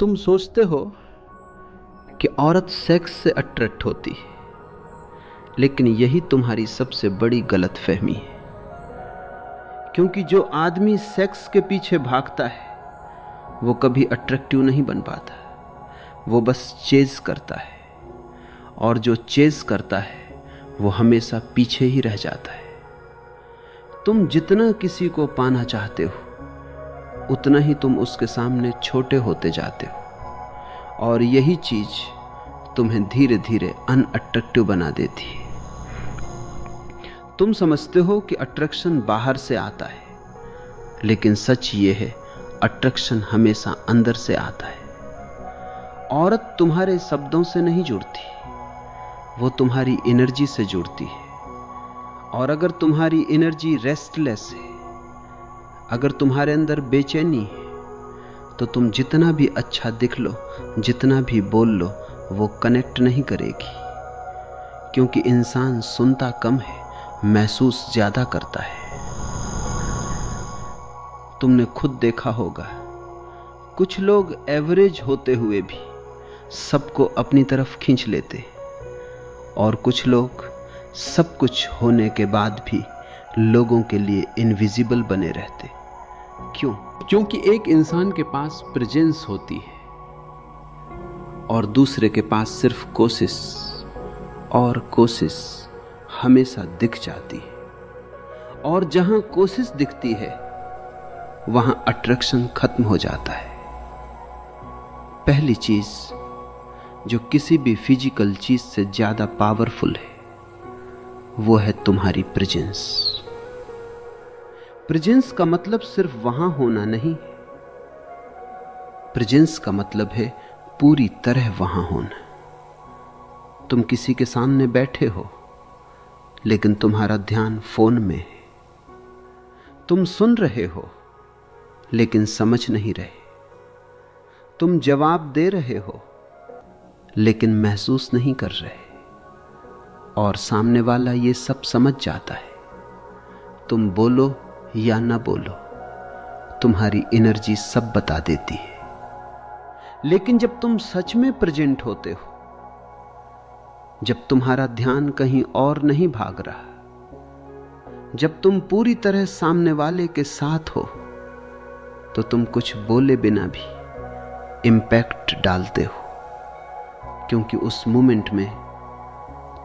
तुम सोचते हो कि औरत सेक्स से अट्रैक्ट होती है, लेकिन यही तुम्हारी सबसे बड़ी गलतफहमी है। क्योंकि जो आदमी सेक्स के पीछे भागता है वो कभी अट्रैक्टिव नहीं बन पाता, वो बस चेज करता है, और जो चेज करता है वो हमेशा पीछे ही रह जाता है। तुम जितना किसी को पाना चाहते हो उतना ही तुम उसके सामने छोटे होते जाते हो, और यही चीज तुम्हें धीरे धीरे अनअट्रैक्टिव बना देती है। तुम समझते हो कि अट्रैक्शन बाहर से आता है, लेकिन सच ये है अट्रैक्शन हमेशा अंदर से आता है। औरत तुम्हारे शब्दों से नहीं जुड़ती, वो तुम्हारी एनर्जी से जुड़ती है। और अगर तुम्हारी एनर्जी रेस्टलेस है, अगर तुम्हारे अंदर बेचैनी है, तो तुम जितना भी अच्छा दिख लो, जितना भी बोल लो, वो कनेक्ट नहीं करेगी। क्योंकि इंसान सुनता कम है, महसूस ज्यादा करता है। तुमने खुद देखा होगा, कुछ लोग एवरेज होते हुए भी सबको अपनी तरफ खींच लेते, और कुछ लोग सब कुछ होने के बाद भी लोगों के लिए इनविजिबल बने रहते। क्यों? क्योंकि एक इंसान के पास प्रेजेंस होती है और दूसरे के पास सिर्फ कोशिश, और कोशिश हमेशा दिख जाती है। और जहां कोशिश दिखती है वहां अट्रैक्शन खत्म हो जाता है। पहली चीज जो किसी भी फिजिकल चीज से ज्यादा पावरफुल है वो है तुम्हारी प्रेजेंस। प्रेजेंस का मतलब सिर्फ वहां होना नहीं, प्रेजेंस का मतलब है पूरी तरह वहां होना। तुम किसी के सामने बैठे हो लेकिन तुम्हारा ध्यान फोन में है। तुम सुन रहे हो लेकिन समझ नहीं रहे। तुम जवाब दे रहे हो लेकिन महसूस नहीं कर रहे, और सामने वाला ये सब समझ जाता है। तुम बोलो या ना बोलो, तुम्हारी एनर्जी सब बता देती है। लेकिन जब तुम सच में प्रेजेंट होते हो, जब तुम्हारा ध्यान कहीं और नहीं भाग रहा, जब तुम पूरी तरह सामने वाले के साथ हो, तो तुम कुछ बोले बिना भी इंपैक्ट डालते हो। क्योंकि उस मोमेंट में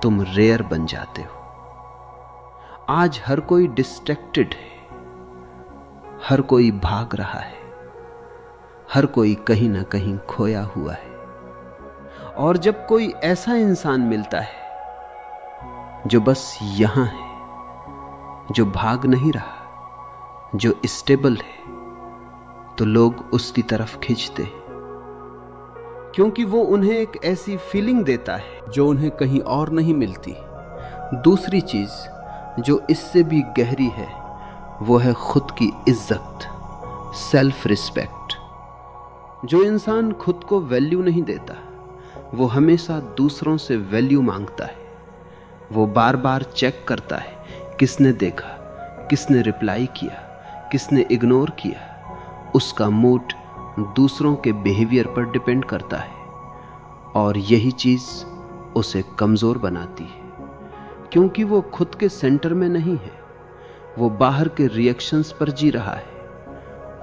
तुम रेयर बन जाते हो। आज हर कोई डिस्ट्रैक्टेड है, हर कोई भाग रहा है, हर कोई कहीं ना कहीं खोया हुआ है। और जब कोई ऐसा इंसान मिलता है जो बस यहां है, जो भाग नहीं रहा, जो स्टेबल है, तो लोग उसकी तरफ खींचते हैं। क्योंकि वो उन्हें एक ऐसी फीलिंग देता है जो उन्हें कहीं और नहीं मिलती। दूसरी चीज जो इससे भी गहरी है वो है खुद की इज्जत, सेल्फ रिस्पेक्ट। जो इंसान खुद को वैल्यू नहीं देता वो हमेशा दूसरों से वैल्यू मांगता है। वो बार बार चेक करता है किसने देखा, किसने रिप्लाई किया, किसने इग्नोर किया। उसका मूड दूसरों के बिहेवियर पर डिपेंड करता है, और यही चीज उसे कमजोर बनाती है। क्योंकि वो खुद के सेंटर में नहीं है, वो बाहर के रिएक्शंस पर जी रहा है।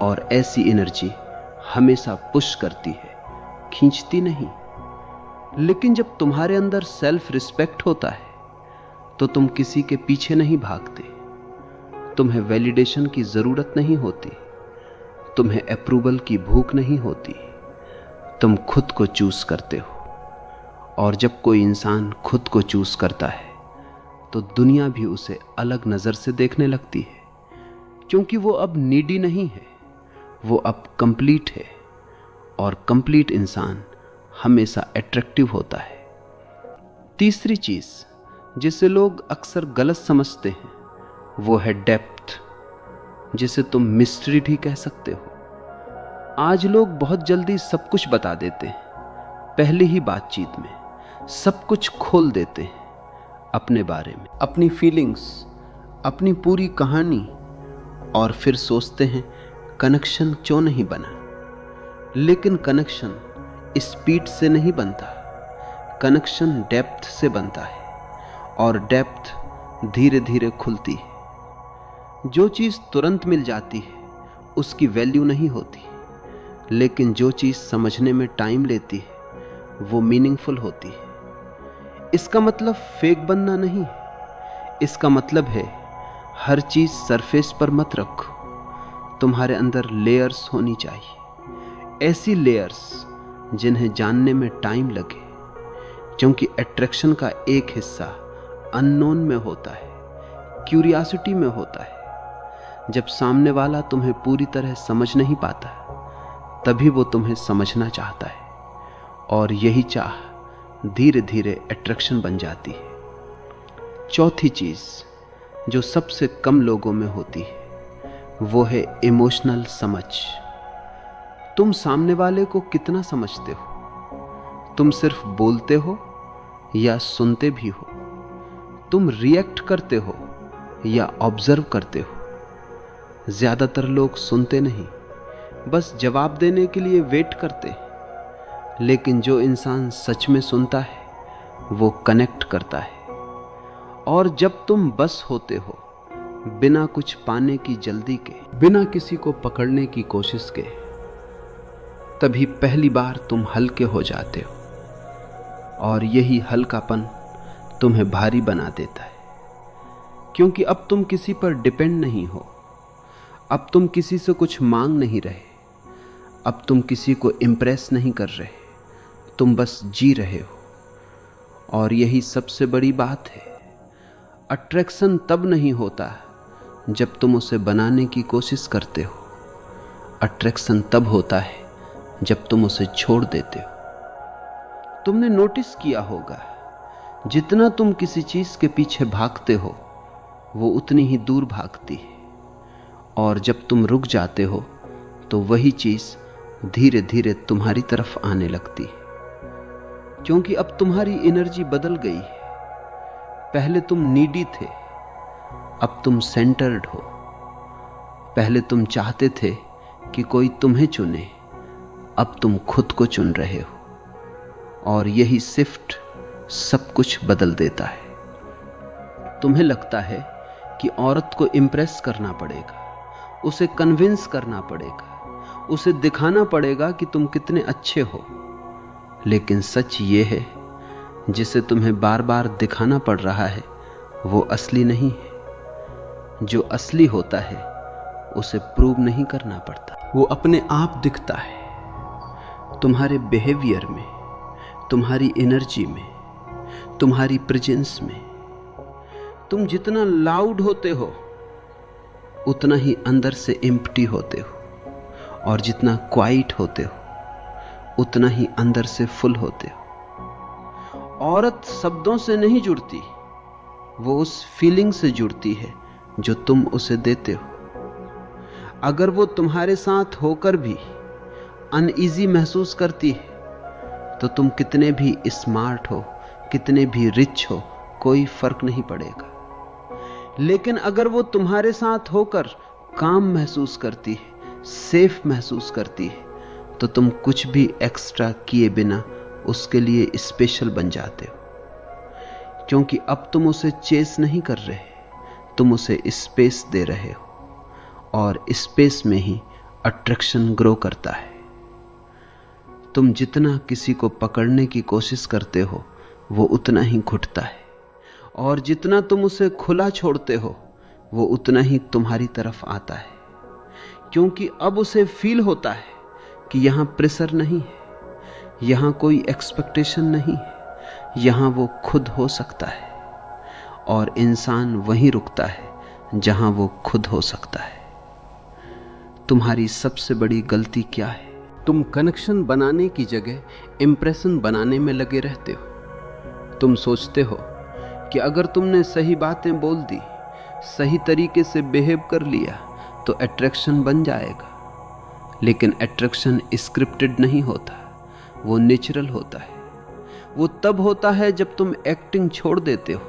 और ऐसी एनर्जी हमेशा पुश करती है, खींचती नहीं। लेकिन जब तुम्हारे अंदर सेल्फ रिस्पेक्ट होता है तो तुम किसी के पीछे नहीं भागते। तुम्हें वैलिडेशन की जरूरत नहीं होती, तुम्हें अप्रूवल की भूख नहीं होती। तुम खुद को चूज करते हो, और जब कोई इंसान खुद को चूज करता है तो दुनिया भी उसे अलग नजर से देखने लगती है। क्योंकि वो अब नीडी नहीं है, वो अब कंप्लीट है, और कंप्लीट इंसान हमेशा अट्रैक्टिव होता है। तीसरी चीज जिसे लोग अक्सर गलत समझते हैं वो है डेप्थ, जिसे तुम मिस्ट्री भी कह सकते हो। आज लोग बहुत जल्दी सब कुछ बता देते हैं, पहली ही बातचीत में सब कुछ खोल देते हैं अपने बारे में, अपनी फीलिंग्स, अपनी पूरी कहानी, और फिर सोचते हैं कनेक्शन क्यों नहीं बना। लेकिन कनेक्शन स्पीड से नहीं बनता, कनेक्शन डेप्थ से बनता है, और डेप्थ धीरे धीरे खुलती है। जो चीज तुरंत मिल जाती है उसकी वैल्यू नहीं होती, लेकिन जो चीज समझने में टाइम लेती है वो मीनिंगफुल होती है। इसका मतलब फेक बनना नहीं, इसका मतलब है हर चीज सरफेस पर मत रखो, तुम्हारे अंदर लेयर्स होनी चाहिए, ऐसी लेयर्स जिन्हें जानने में टाइम लगे, क्योंकि अट्रैक्शन का एक हिस्सा अननोन में होता है, क्यूरियोसिटी में होता है। जब सामने वाला तुम्हें पूरी तरह समझ नहीं पाता तभी वो तुम्हें समझना चाहता है, और यही चाह धीरे धीरे अट्रैक्शन बन जाती है। चौथी चीज जो सबसे कम लोगों में होती है वो है इमोशनल समझ। तुम सामने वाले को कितना समझते हो? तुम सिर्फ बोलते हो या सुनते भी हो? तुम रिएक्ट करते हो या ऑब्जर्व करते हो? ज्यादातर लोग सुनते नहीं, बस जवाब देने के लिए वेट करते। लेकिन जो इंसान सच में सुनता है वो कनेक्ट करता है। और जब तुम बस होते हो, बिना कुछ पाने की जल्दी के, बिना किसी को पकड़ने की कोशिश के, तभी पहली बार तुम हल्के हो जाते हो, और यही हल्कापन तुम्हें भारी बना देता है। क्योंकि अब तुम किसी पर डिपेंड नहीं हो, अब तुम किसी से कुछ मांग नहीं रहे, अब तुम किसी को इम्प्रेस नहीं कर रहे, तुम बस जी रहे हो। और यही सबसे बड़ी बात है। अट्रैक्शन तब नहीं होता जब तुम उसे बनाने की कोशिश करते हो, अट्रैक्शन तब होता है जब तुम उसे छोड़ देते हो। तुमने नोटिस किया होगा, जितना तुम किसी चीज के पीछे भागते हो वो उतनी ही दूर भागती है, और जब तुम रुक जाते हो तो वही चीज धीरे धीरे तुम्हारी तरफ आने लगती है। क्योंकि अब तुम्हारी एनर्जी बदल गई है। पहले तुम नीडी थे, अब तुम सेंटर्ड हो। पहले तुम चाहते थे कि कोई तुम्हें चुने, अब तुम खुद को चुन रहे हो। और यही शिफ्ट सब कुछ बदल देता है। तुम्हें लगता है कि औरत को इंप्रेस करना पड़ेगा, उसे कन्विंस करना पड़ेगा, उसे दिखाना पड़ेगा कि तुम कितने अच्छे हो। लेकिन सच ये है, जिसे तुम्हें बार बार दिखाना पड़ रहा है वो असली नहीं है। जो असली होता है उसे प्रूव नहीं करना पड़ता, वो अपने आप दिखता है। तुम्हारे बिहेवियर में, तुम्हारी एनर्जी में, तुम्हारी प्रेजेंस में। तुम जितना लाउड होते हो उतना ही अंदर से एम्प्टी होते हो, और जितना क्वाइट होते हो उतना ही अंदर से फुल होते हो। औरत शब्दों से नहीं जुड़ती, वो उस फीलिंग से जुड़ती है जो तुम उसे देते हो। अगर वो तुम्हारे साथ होकर भी अनईजी महसूस करती है तो तुम कितने भी स्मार्ट हो, कितने भी रिच हो, कोई फर्क नहीं पड़ेगा। लेकिन अगर वो तुम्हारे साथ होकर काम महसूस करती है, सेफ महसूस करती है, तो तुम कुछ भी एक्स्ट्रा किए बिना उसके लिए स्पेशल बन जाते हो। क्योंकि अब तुम उसे चेस नहीं कर रहे, तुम उसे स्पेस दे रहे हो, और स्पेस में ही अट्रैक्शन ग्रो करता है। तुम जितना किसी को पकड़ने की कोशिश करते हो वो उतना ही घुटता है, और जितना तुम उसे खुला छोड़ते हो वो उतना ही तुम्हारी तरफ आता है। क्योंकि अब उसे फील होता है कि यहां प्रेशर नहीं है, यहां कोई एक्सपेक्टेशन नहीं है, यहां वो खुद हो सकता है। और इंसान वहीं रुकता है जहां वो खुद हो सकता है। तुम्हारी सबसे बड़ी गलती क्या है? तुम कनेक्शन बनाने की जगह इंप्रेशन बनाने में लगे रहते हो। तुम सोचते हो कि अगर तुमने सही बातें बोल दी, सही तरीके से बिहेव कर लिया तो अट्रैक्शन बन जाएगा। लेकिन अट्रैक्शन स्क्रिप्टेड नहीं होता, वो नेचुरल होता है। वो तब होता है जब तुम एक्टिंग छोड़ देते हो,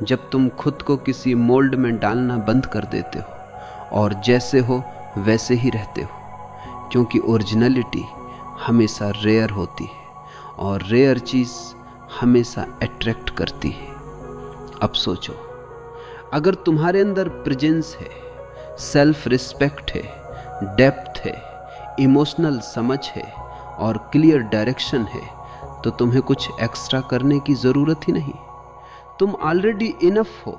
जब तुम खुद को किसी मोल्ड में डालना बंद कर देते हो और जैसे हो वैसे ही रहते हो। क्योंकि ओरिजिनलिटी हमेशा रेयर होती है और रेयर चीज हमेशा अट्रैक्ट करती है। अब सोचो, अगर तुम्हारे अंदर प्रेजेंस है, सेल्फ रिस्पेक्ट है, डेप्थ है, इमोशनल समझ है और क्लियर डायरेक्शन है, तो तुम्हें कुछ एक्स्ट्रा करने की जरूरत ही नहीं। तुम ऑलरेडी इनफ हो।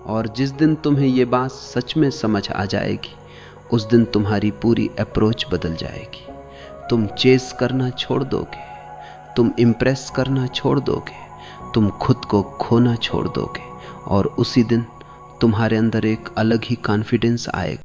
और जिस दिन तुम्हें यह बात सच में समझ आ जाएगी, उस दिन तुम्हारी पूरी अप्रोच बदल जाएगी। तुम चेस करना छोड़ दोगे, तुम इम्प्रेस करना छोड़ दोगे, तुम खुद को खोना छोड़ दोगे और उसी दिन तुम्हारे अंदर एक अलग ही कॉन्फिडेंस आएगा।